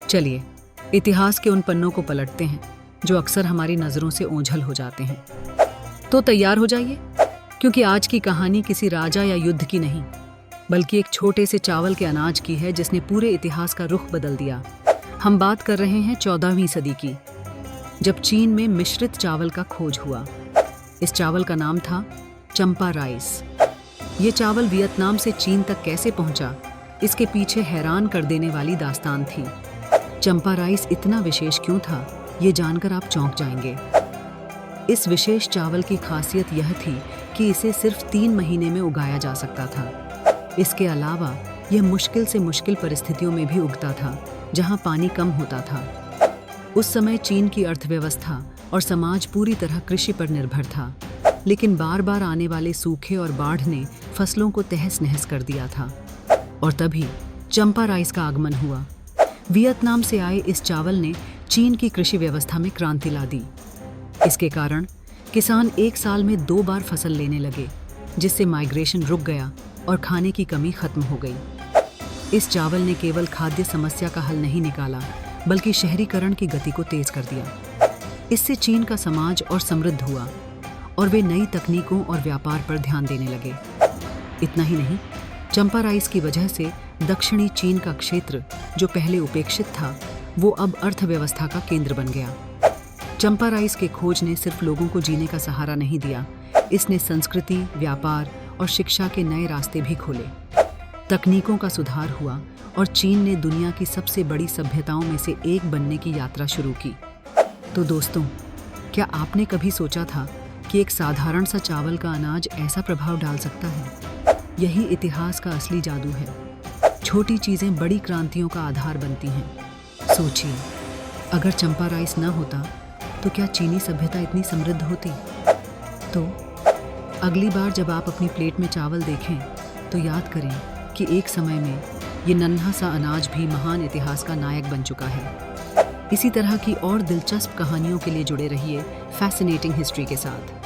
चलिए इतिहास के उन पन्नों को पलटते हैं जो अक्सर हमारी नज़रों से ओझल हो जाते हैं। तो तैयार हो जाइए, क्योंकि आज की कहानी किसी राजा या युद्ध की नहीं, बल्कि एक छोटे से चावल के अनाज की है जिसने पूरे इतिहास का रुख बदल दिया। हम बात कर रहे हैं 14वीं सदी की, जब चीन में मिश्रित चावल का खोज हुआ। इस चावल का नाम था चंपा राइस। ये चावल वियतनाम से चीन तक कैसे पहुंचा, इसके पीछे हैरान कर देने वाली दास्तान थी। चंपा राइस इतना विशेष क्यों था, ये जानकर आप चौंक जाएंगे। इस विशेष चावल की खासियत यह थी कि इसे सिर्फ 3 महीने में उगाया जा सकता था। इसके अलावा यह मुश्किल से मुश्किल परिस्थितियों में भी उगता था, जहां पानी कम होता था। उस समय चीन की अर्थव्यवस्था और समाज पूरी तरह कृषि पर निर्भर था, लेकिन बार बार आने वाले सूखे और बाढ़ ने फसलों को तहस नहस कर दिया था। और तभी चंपा राइस का आगमन हुआ। वियतनाम से आए इस चावल ने चीन की कृषि व्यवस्था में क्रांति ला दी। इसके कारण किसान एक साल में 2 बार फसल लेने लगे, जिससे माइग्रेशन रुक गया और खाने की कमी खत्म हो गई। इस चावल ने केवल खाद्य समस्या का हल नहीं निकाला, बल्कि शहरीकरण की गति को तेज कर दिया। इससे चीन का समाज और समृद्ध हुआ और वे नई तकनीकों और व्यापार पर ध्यान देने लगे। इतना ही नहीं, चंपा राइस की वजह से दक्षिणी चीन का क्षेत्र, जो पहले उपेक्षित था, वो अब अर्थव्यवस्था का केंद्र बन गया। चंपा राइस के खोज ने सिर्फ लोगों को जीने का सहारा नहीं दिया, इसने संस्कृति, व्यापार और शिक्षा के नए रास्ते भी खोले। तकनीकों का सुधार हुआ और चीन ने दुनिया की सबसे बड़ी सभ्यताओं में से एक बनने की यात्रा शुरू की। तो दोस्तों, क्या आपने कभी सोचा था कि एक साधारण सा चावल का अनाज ऐसा प्रभाव डाल सकता है? यही इतिहास का असली जादू है। छोटी चीज़ें बड़ी क्रांतियों का आधार बनती हैं। सोचिए, अगर चंपा राइस न होता तो क्या चीनी सभ्यता इतनी समृद्ध होती? तो अगली बार जब आप अपनी प्लेट में चावल देखें, तो याद करें कि एक समय में ये नन्हा सा अनाज भी महान इतिहास का नायक बन चुका है। इसी तरह की और दिलचस्प कहानियों के लिए जुड़े रहिए फैसिनेटिंग हिस्ट्री के साथ।